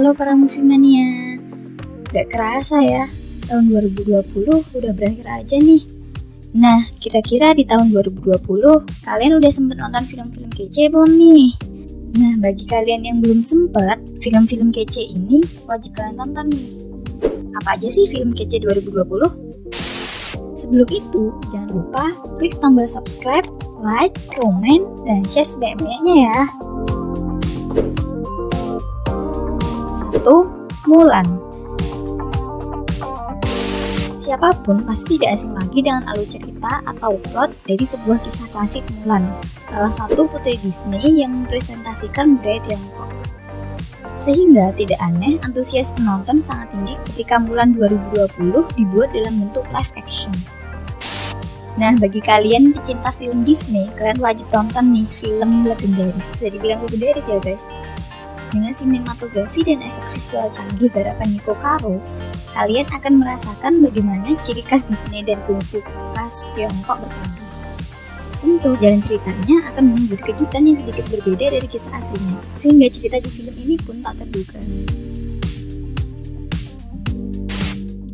Halo para Movie-mania. Gak kerasa ya, tahun 2020 udah berakhir aja nih. Nah, kira-kira di tahun 2020 kalian udah sempet nonton film-film kece belum nih? Nah, bagi kalian yang belum sempet, film-film kece ini wajib kalian tonton nih. Apa aja sih film kece 2020? Sebelum itu, jangan lupa klik tombol subscribe, like, komen, dan share sebanyak-banyaknya ya. 1. Mulan. Siapapun pasti tidak asing lagi dengan alur cerita atau plot dari sebuah kisah klasik Mulan, salah satu putri Disney yang mempresentasikan budaya Tiongkok. Sehingga tidak aneh antusias penonton sangat tinggi ketika Mulan 2020 dibuat dalam bentuk live action. Nah, bagi kalian pecinta film Disney, kalian wajib tonton nih film legendaris. Bisa dibilang legendaris ya guys. Dengan sinematografi dan efek visual canggih garapan Nico Caro, kalian akan merasakan bagaimana ciri khas Disney dan kungfu khas Tiongkok berpadu. Tentu jalan ceritanya akan membuat kejutan yang sedikit berbeda dari kisah aslinya, sehingga cerita di film ini pun tak terduga.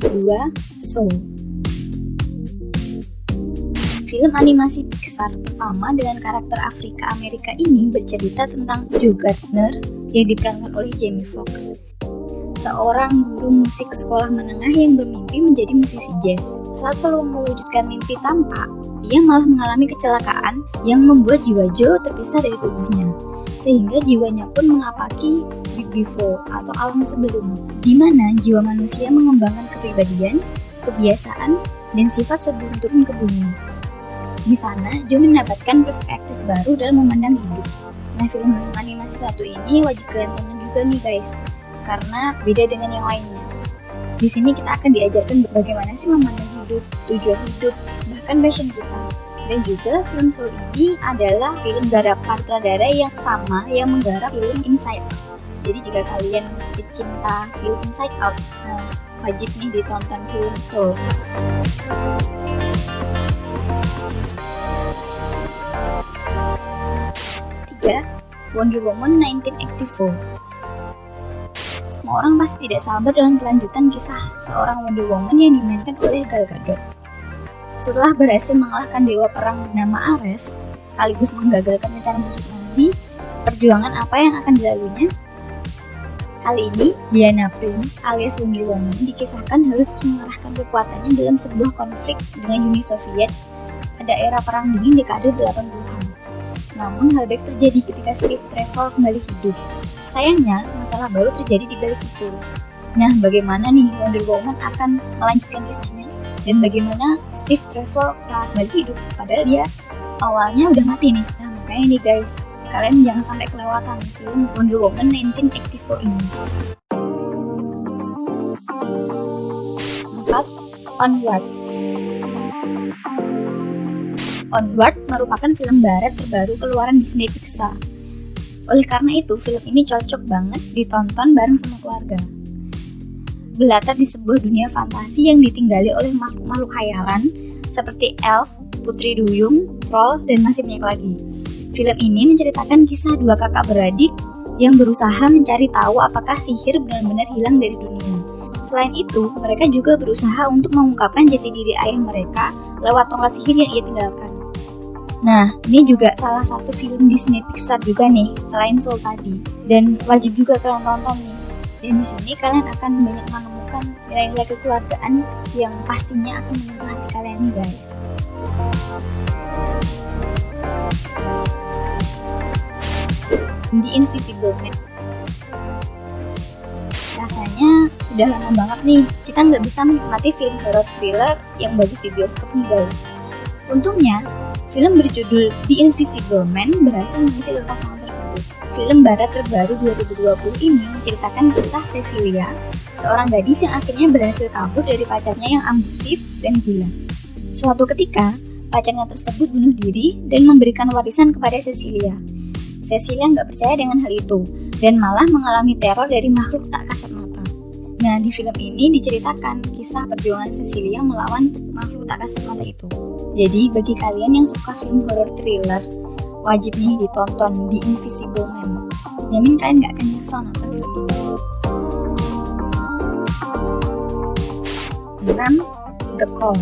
2. Soul. Film animasi Pixar pertama dengan karakter Afrika Amerika ini bercerita tentang Joe Gardner yang diperankan oleh Jamie Foxx, seorang guru musik sekolah menengah yang bermimpi menjadi musisi jazz. Saat perlu mewujudkan mimpi tampak, ia malah mengalami kecelakaan yang membuat jiwa Joe terpisah dari tubuhnya, sehingga jiwanya pun menapaki Rebirth atau alam sebelum, di mana jiwa manusia mengembangkan kepribadian, kebiasaan, dan sifat sebelum turun ke bumi. Di sana, Joe mendapatkan perspektif baru dalam memandang hidup. Nah, film animasi satu ini wajib kalian tonton juga nih guys, karena beda dengan yang lainnya. Di sini kita akan diajarkan bagaimana sih memandang hidup, tujuan hidup, bahkan passion kita. Dan juga film Soul ini adalah film garapan sutradara yang sama yang menggarap film Inside Out. Jadi jika kalian pecinta film Inside Out, nah wajib nih ditonton film Soul. 3. Wonder Woman 1984. Semua orang pasti tidak sabar dengan kelanjutan kisah seorang Wonder Woman yang dimainkan oleh Gal Gadot. Setelah berhasil mengalahkan dewa perang bernama Ares, sekaligus menggagalkan rencana musuh Nazi, perjuangan apa yang akan dilaluinya? Kali ini, Diana Prince alias Wonder Woman dikisahkan harus mengerahkan kekuatannya dalam sebuah konflik dengan Uni Soviet pada era perang dingin dekade 80-an. Namun hal baik terjadi ketika Steve Trevor kembali hidup. Sayangnya, masalah baru terjadi di balik itu. Nah, bagaimana nih Wonder Woman akan melanjutkan kisahnya? Dan bagaimana Steve Trevor kembali hidup? Padahal dia awalnya udah mati nih. Nah, makanya nih guys, kalian jangan sampai kelewatan film Wonder Woman 1984 ini. 4. Onward. Onward merupakan film barat terbaru keluaran Disney Pixar. Oleh karena itu, film ini cocok banget ditonton bareng sama keluarga. Berlatar di sebuah dunia fantasi yang ditinggali oleh makhluk-makhluk khayalan seperti elf, putri duyung, troll, dan masih banyak lagi. Film ini menceritakan kisah dua kakak beradik yang berusaha mencari tahu apakah sihir benar-benar hilang dari dunia. Selain itu, mereka juga berusaha untuk mengungkapkan jati diri ayah mereka lewat tongkat sihir yang ia tinggalkan. Nah, ini juga salah satu film Disney Pixar juga nih, selain Soul tadi. Dan wajib juga kalian tonton nih. Dan di sini kalian akan banyak menemukan nilai-nilai kekeluargaan yang pastinya akan menyentuh hati kalian nih guys. The Invisible Man. Rasanya sudah lama banget nih kita nggak bisa menikmati film horror thriller yang bagus di bioskop nih guys. Untungnya, film berjudul The Invisible Man berhasil mengisi kekosongan tersebut. Film barat terbaru 2020 ini menceritakan kisah Cecilia, seorang gadis yang akhirnya berhasil kabur dari pacarnya yang ambusif dan gila. Suatu ketika, pacarnya tersebut bunuh diri dan memberikan warisan kepada Cecilia. Cecilia nggak percaya dengan hal itu dan malah mengalami teror dari makhluk tak kasat mata. Nah, di film ini diceritakan kisah perjuangan Cecilia melawan makhluk tak kasat mata itu. Jadi, bagi kalian yang suka film horror thriller, wajib nih ditonton The Invisible Man. Jamin kalian gak akan nyesel nonton film ini. 6. The Call.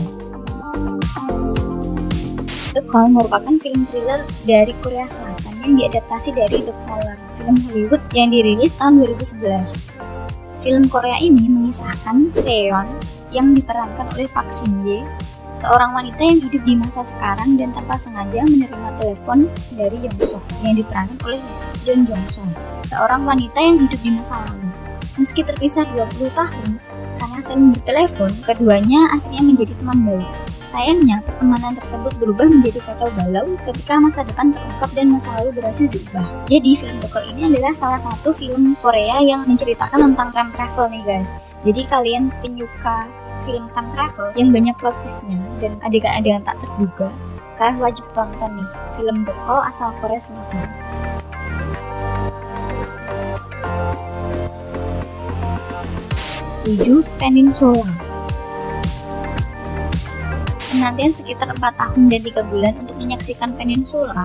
The Call merupakan film thriller dari Korea Selatan yang diadaptasi dari The Caller, film Hollywood yang dirilis tahun 2011. Film Korea ini mengisahkan Seon yang diperankan oleh Park Shin-ye, seorang wanita yang hidup di masa sekarang dan tanpa sengaja menerima telepon dari Young-soo yang diperankan oleh Jeon Jong-soo, seorang wanita yang hidup di masa lalu. Meski terpisah 20 tahun, karena saling bertelepon, keduanya akhirnya menjadi teman baik. Sayangnya, pertemanan tersebut berubah menjadi kacau balau ketika masa depan terungkap dan masa lalu berhasil diubah. Jadi, film The Call ini adalah salah satu film Korea yang menceritakan tentang time travel nih guys. Jadi kalian penyuka film time travel yang banyak plot twist-nya dan adegan-adegan tak terduga, kalian wajib tonton nih film The Call asal Korea Selatan. 7. Peninsula. Penantian sekitar 4 tahun dan 3 bulan untuk menyaksikan Peninsula,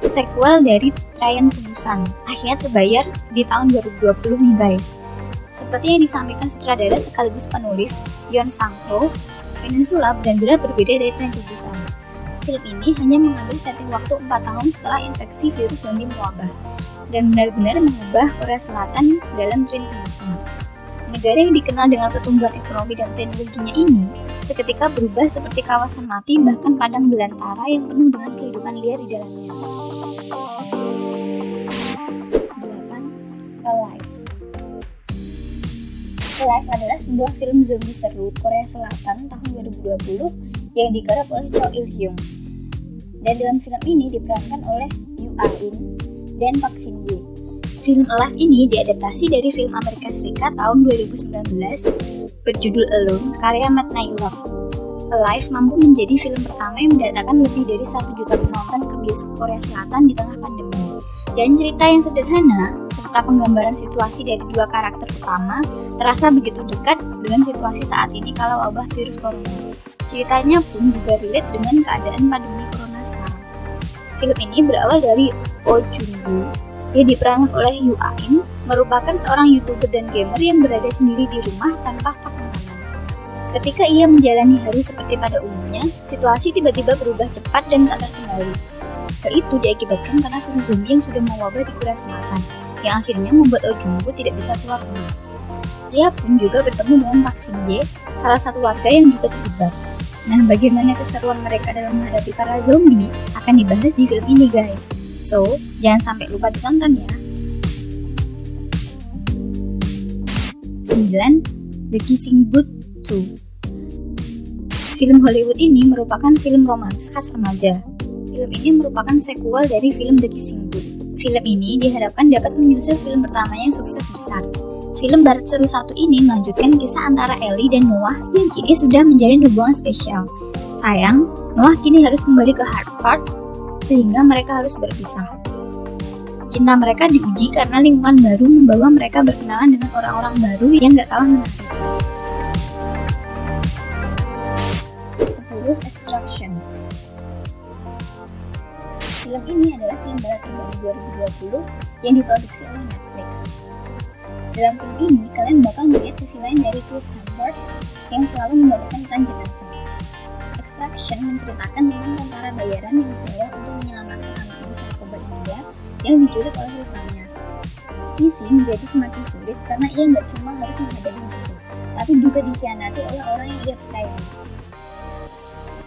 sequel dari Train to Busan, akhirnya terbayar di tahun 2020 nih guys. Seperti yang disampaikan sutradara sekaligus penulis Yeon Sang-ho, Peninsula benar-benar berbeda dari Train to Busan. Film ini hanya mengambil setting waktu 4 tahun setelah infeksi virus zombie mewabah, dan benar-benar mengubah Korea Selatan dalam Train to Busan. Negara yang dikenal dengan pertumbuhan ekonomi dan teknologinya ini seketika berubah seperti kawasan mati, bahkan padang belantara yang penuh dengan kehidupan liar di dalamnya. 8. Alive. Alive adalah sebuah film zombie seru Korea Selatan tahun 2020 yang digarap oleh Cho Il-hyung. Dan dalam film ini diperankan oleh Yoo Ah-in dan Park Shin-ye. Film Alive ini diadaptasi dari film Amerika Serikat tahun 2019 berjudul Alone karya Matt Naylor. Alive mampu menjadi film pertama yang mendatangkan lebih dari 1 juta penonton ke bioskop Korea Selatan di tengah pandemi. Dan cerita yang sederhana serta penggambaran situasi dari dua karakter utama terasa begitu dekat dengan situasi saat ini kala wabah virus corona. Ceritanya pun juga relate dengan keadaan pandemi corona sekarang. Film ini berawal dari Oh Jun-woo yang diperankan oleh Yoo Ah-in, merupakan seorang YouTuber dan gamer yang berada sendiri di rumah tanpa stok makanan. Ketika ia menjalani hari seperti pada umumnya, situasi tiba-tiba berubah cepat dan tak terkendali. Hal itu diakibatkan karena virus zombie yang sudah mewabah di Korea Selatan, yang akhirnya membuat Oh Jun-woo tidak bisa keluar rumah. Ia pun juga bertemu dengan Park Shin-ye, salah satu warga yang juga terjebak. Nah, bagaimana keseruan mereka dalam menghadapi para zombie akan dibahas di film ini guys. So, jangan sampai lupa ditonton ya. 9. The Kissing Booth 2. Film Hollywood ini merupakan film romans khas remaja. Film ini merupakan sequel dari film The Kissing Booth. Film ini diharapkan dapat menyusul film pertamanya yang sukses besar. Film barat seru satu ini melanjutkan kisah antara Ellie dan Noah yang kini sudah menjalin hubungan spesial. Sayang, Noah kini harus kembali ke Harvard sehingga mereka harus berpisah. Cinta mereka diuji karena lingkungan baru membawa mereka berkenalan dengan orang-orang baru yang gak kalah menarik. 10. Extraction. Film ini adalah film barat terbaru 2020 yang diproduksi oleh Netflix. Dalam film ini, kalian bakal melihat sisi lain dari Chris Hemsworth yang selalu membawakan peran jenaka. Extraction menceritakan tentang tentara bayaran yang disewa untuk menyelamatkan anak buah narkoba India yang diculik oleh rivalnya. Misi menjadi semakin sulit karena ia nggak cuma harus menghadapi musuh, tapi juga dikhianati oleh orang yang ia percayai.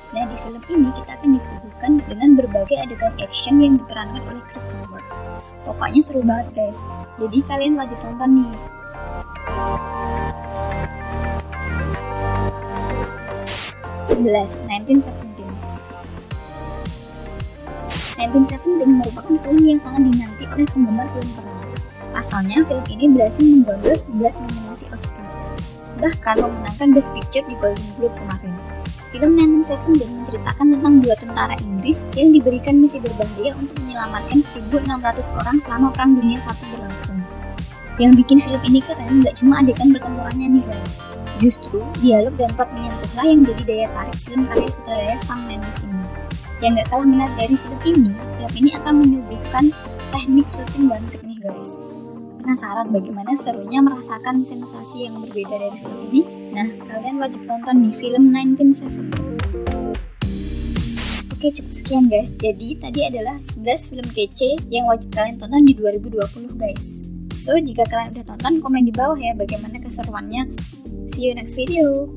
Nah, di film ini kita akan disuguhkan dengan berbagai adegan action yang diperankan oleh Chris Hemsworth. Pokoknya seru banget guys, jadi kalian wajib tonton nih. 1917. 1917 merupakan film yang sangat dinanti oleh penggemar film perang. Pasalnya, film ini berhasil menggondol 11 nominasi Oscar, bahkan memenangkan Best Picture di Golden Globe kemarin. Film 1917 menceritakan tentang dua tentara Inggris yang diberikan misi berbahaya untuk menyelamatkan 1.600 orang selama Perang Dunia I berlangsung. Yang bikin film ini keren gak cuma adegan pertempurannya nih guys, justru dialog dan plot menyentuhlah yang jadi daya tarik film karya sutradara Sam Mendes ini. Yang gak kalah menarik dari film ini akan menyuguhkan teknik syuting bantik nih guys. Penasaran bagaimana serunya merasakan sensasi yang berbeda dari film ini? Nah, kalian wajib tonton di film 1917. Oke, cukup sekian guys. Jadi tadi adalah 11 film kece yang wajib kalian tonton di 2020 guys. So, jika kalian udah tonton, komen di bawah ya bagaimana keseruannya. See you next video.